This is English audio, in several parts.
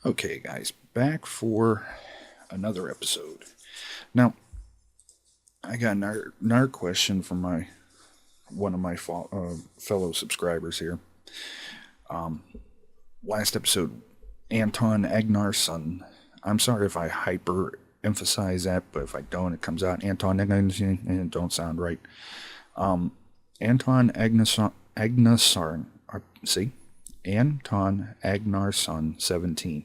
Okay, guys, back for another episode. Now, I got another question from one of my fellow subscribers here. Last episode, Anton Agnarsson. I'm sorry if I hyper emphasize that, but if I don't, it comes out Anton Agnarsson, and it don't sound right. Anton Agnarsson. See, Anton Agnarsson 17.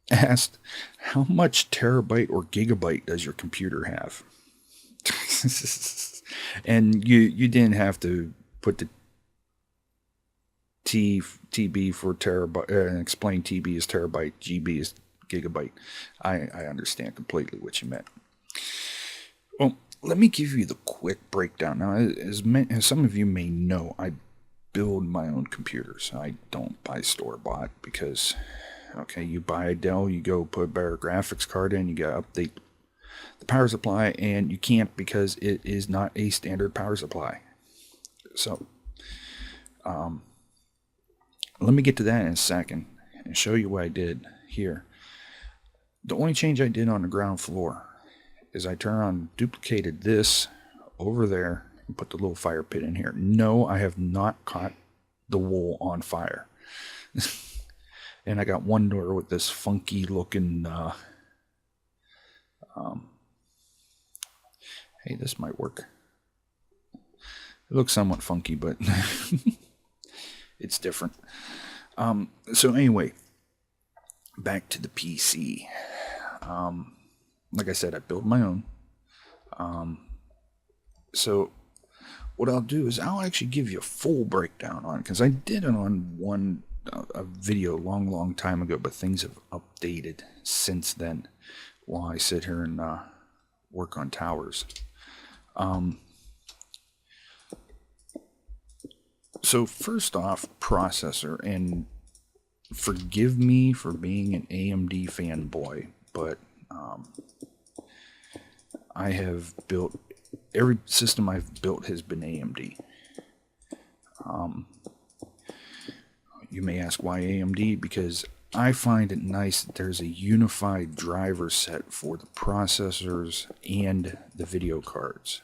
Asked, how much terabyte or gigabyte does your computer have? And you didn't have to put the TB for terabyte and explain TB is terabyte, GB is gigabyte. I understand completely what you meant. Well, let me give you the quick breakdown. Now, as some of you may know, I build my own computers. I don't buy store-bought because, okay, you buy a Dell, you go put a better graphics card in, you got to update the power supply, and you can't because it is not a standard power supply. So, let me get to that in a second and show you what I did here. The only change I did on the ground floor is I duplicated this over there and put the little fire pit in here. No, I have not caught the wool on fire. And I got one door with this funky looking, hey, this might work. It looks somewhat funky, but it's different. So anyway, back to the PC. Like I said, I build my own. So what I'll do is I'll actually give you a full breakdown on it, because I did it on a video long time ago, but things have updated since then while I sit here and work on towers. So first off, processor, and forgive me for being an AMD fanboy, but I have built, every system I've built has been AMD. You may ask why AMD, because I find it nice that there's a unified driver set for the processors and the video cards.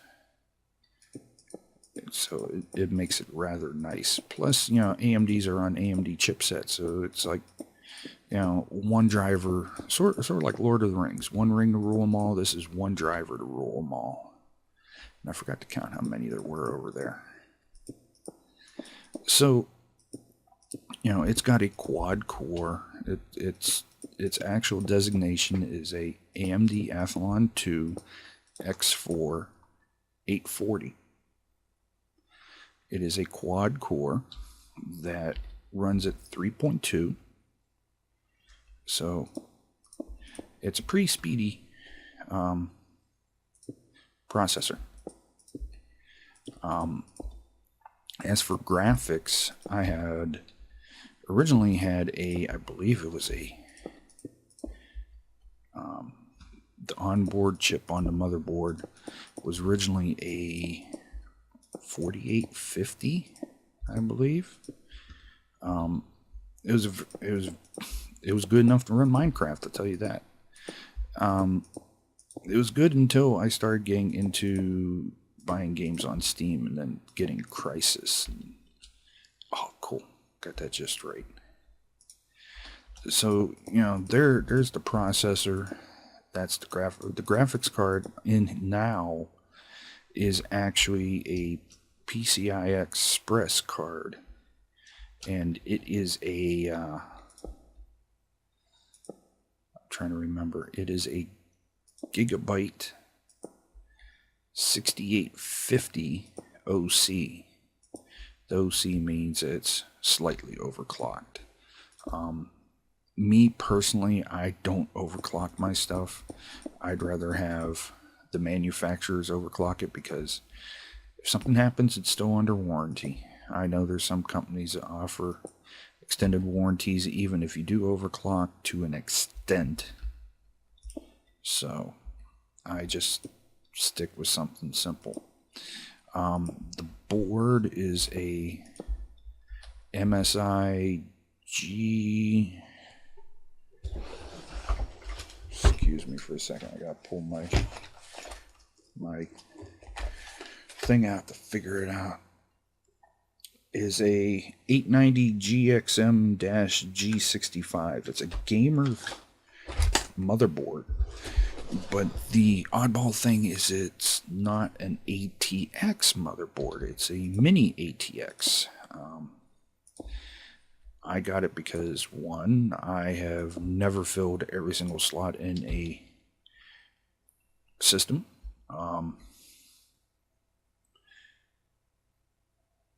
So it makes it rather nice. Plus, AMDs are on AMD chipsets, so it's like, one driver, sort of like Lord of the Rings. One ring to rule them all. This is one driver to rule them all. And I forgot to count how many there were over there. So, it's got a quad core. Its actual designation is a AMD Athlon 2 X4 840. It is a quad core that runs at 3.2. So it's a pretty speedy processor. As for graphics, I originally had I believe it was the onboard chip on the motherboard was originally a 4850, I believe. It was good enough to run Minecraft, I'll tell you that. It was good until I started getting into buying games on Steam and then getting Crysis. Oh, cool. Got that just right. So, there's the processor. That's the graphics card in now is actually a PCI Express card. And it is I'm trying to remember. It is a Gigabyte 6850 OC. The OC means it's slightly overclocked. Me personally, I don't overclock my stuff. I'd rather have the manufacturers overclock it, because if something happens, it's still under warranty. I know there's some companies that offer extended warranties even if you do overclock to an extent. So I just stick with something simple. The board is a MSI Excuse me for a second. I gotta pull my thing out to figure it out. Is a 890 GXM-G65. It's a gamer motherboard, but the oddball thing is it's not an ATX motherboard. It's a mini ATX. I got it because, one, I have never filled every single slot in a system.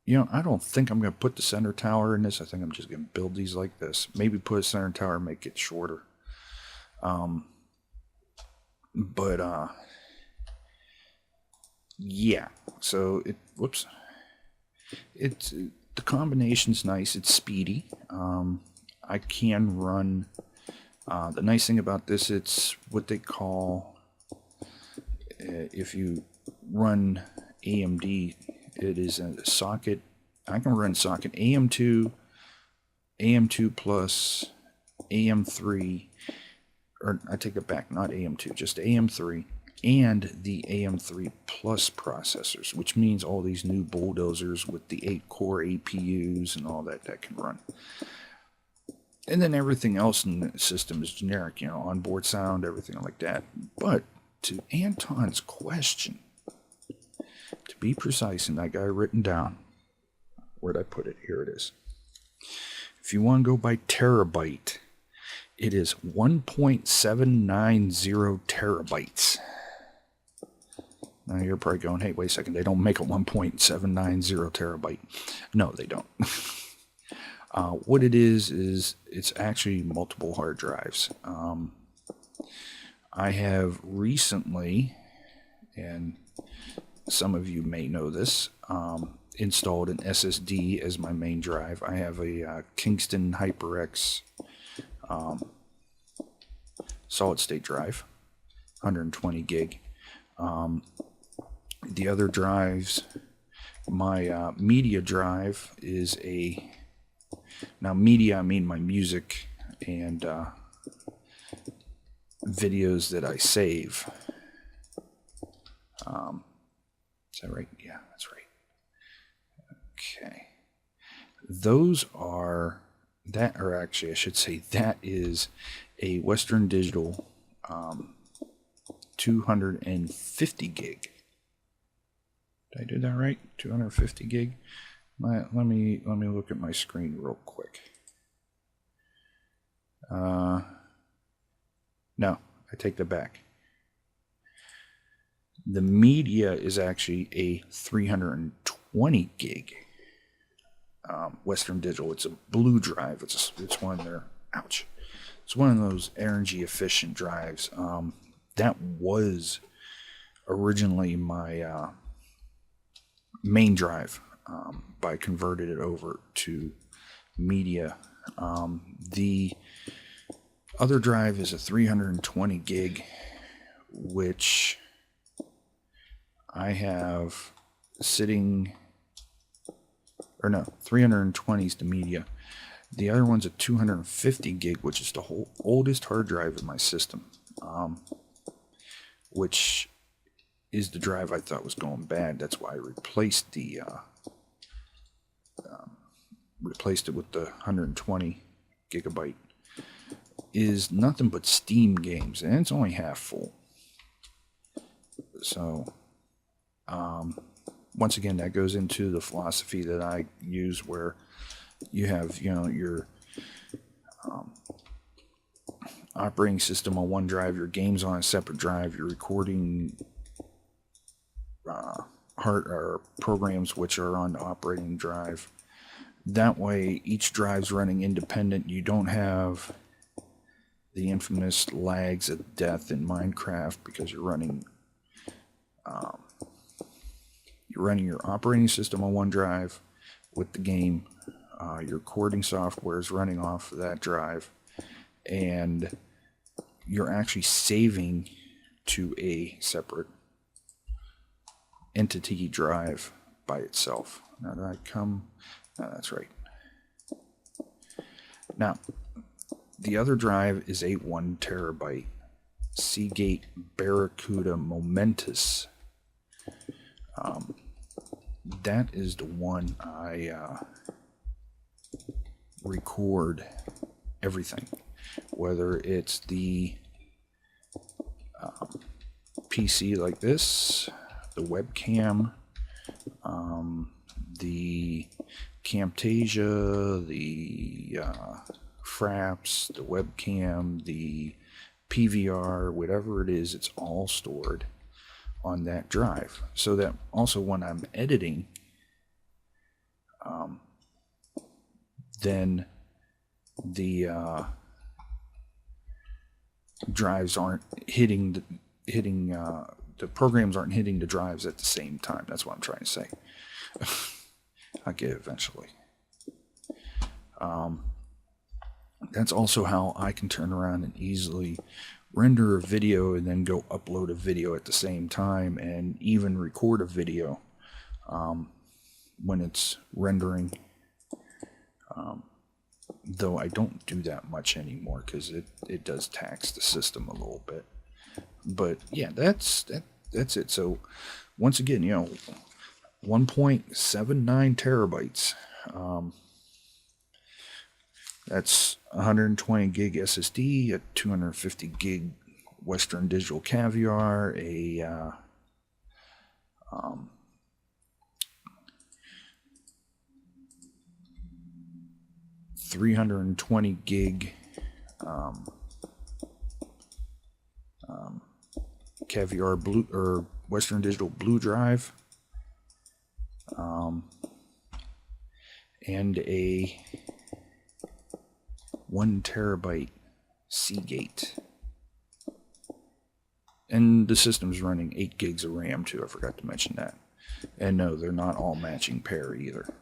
You know, I don't think I'm going to put the center tower in this. I think I'm just going to build these like this. Maybe put a center tower and make it shorter. Yeah. So the combination's nice. It's speedy. I can run. The nice thing about this, it's what they call, if you run AMD, it is a socket. I can run socket AM2 plus AM3, or I take it back, not AM2, just AM3, and the AM3 plus processors, which means all these new bulldozers with the 8-core APUs and all that can run. And then everything else in the system is generic, you know, onboard sound, everything like that. But to Anton's question, to be precise, and I got it written down. Where'd I put it? Here it is. If you want to go by terabyte, it is 1.790 terabytes. Now you're probably going, hey, wait a second, they don't make a 1.790 terabyte. No, they don't. What it is it's actually multiple hard drives. I have recently, and some of you may know this, installed an SSD as my main drive. I have a Kingston HyperX solid state drive, 120 gig. The other drives, my media drive is now media, I mean my music and videos that I save. Is that right? Yeah, that's right. Okay. Those are, actually I should say that is a Western Digital 250 gig. Did I do that right? 250 gig? Let me look at my screen real quick. No, I take that back. The media is actually a 320 gig Western Digital. It's a blue drive. It's one of their, ouch. It's one of those energy efficient drives. That was originally my main drive, but I converted it over to media. The other drive is a 320 gig, which I have sitting, or no, 320 is the media. The other one's a 250 gig, which is the whole oldest hard drive in my system, which is the drive I thought was going bad. That's why I replaced replaced it with the 120 gigabyte. Is nothing but Steam games, and it's only half full. So, once again, that goes into the philosophy that I use, where you have, you know, your operating system on one drive, your games on a separate drive, your recording or programs which are on the operating drive. That way, each drive's running independent. You don't have the infamous lags of death in Minecraft because you're running your operating system on one drive with the game. Your recording software is running off of that drive, and you're actually saving to a separate entity drive by itself. Now, did I come? No, that's right. Now, the other drive is a 1 terabyte Seagate Barracuda Momentous. That is the one I record everything, whether it's the PC like this, the webcam, the Camtasia, the Fraps, the webcam, the PVR, whatever it is, it's all stored on that drive. So that also when I'm editing, then the drives aren't hitting the programs aren't hitting the drives at the same time. That's what I'm trying to say. I'll get it eventually. That's also how I can turn around and easily render a video and then go upload a video at the same time, and even record a video when it's rendering. Though I don't do that much anymore because it does tax the system a little bit. But yeah, that's it. So once again, 1.79 terabytes. That's 120 gig SSD, a 250 gig Western Digital Caviar, a 320 gig Caviar Blue or Western Digital Blue Drive, and a 1 terabyte Seagate. And the system's running 8 gigs of RAM too. I forgot to mention that. And no, they're not all matching pair either.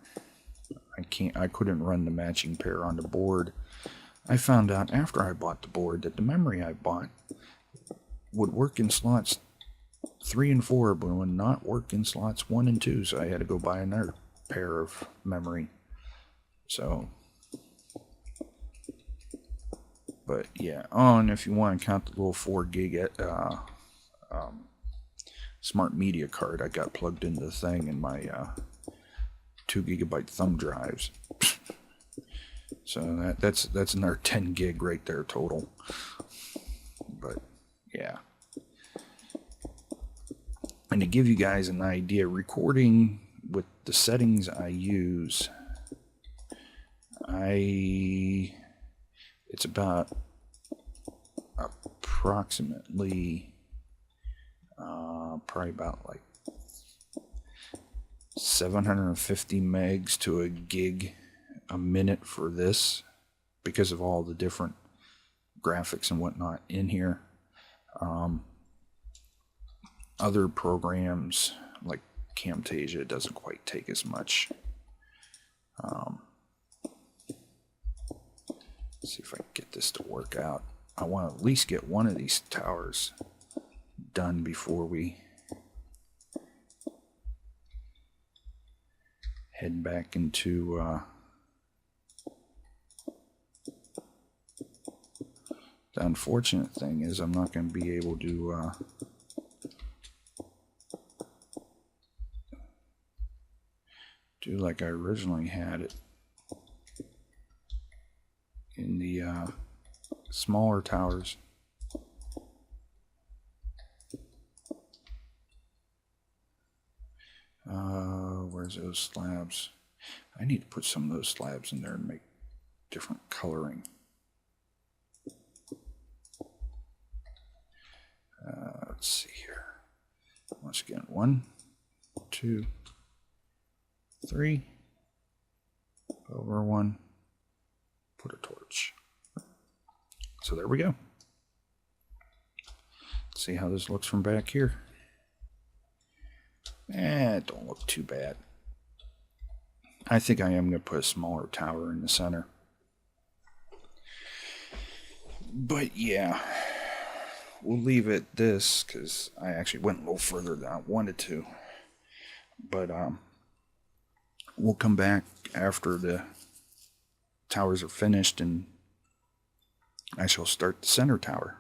I couldn't run the matching pair on the board. I found out after I bought the board that the memory I bought would work in slots 3 and 4, but would not work in slots 1 and 2, so I had to go buy another pair of memory. So, but yeah. Oh, and if you want to count the little 4 gig smart media card I got plugged into the thing in my 2 gigabyte thumb drives. So that's another 10 gig right there total. But yeah. And to give you guys an idea, recording with the settings I use, it's about approximately probably about like 750 megs to a gig a minute for this, because of all the different graphics and whatnot in here. Other programs like Camtasia doesn't quite take as much. Let's see if I can get this to work out. I want to at least get one of these towers done before we head back into the unfortunate thing is I'm not going to be able to do like I originally had it in the smaller towers. Where's those slabs? I need to put some of those slabs in there and make different coloring. Let's see here. Once again, 1, 2, 3. Over 1. Put a torch. So there we go. Let's see how this looks from back here. It don't look too bad. I think I am going to put a smaller tower in the center. But yeah, we'll leave it this because I actually went a little further than I wanted to. But we'll come back after the towers are finished, and I shall start the center tower.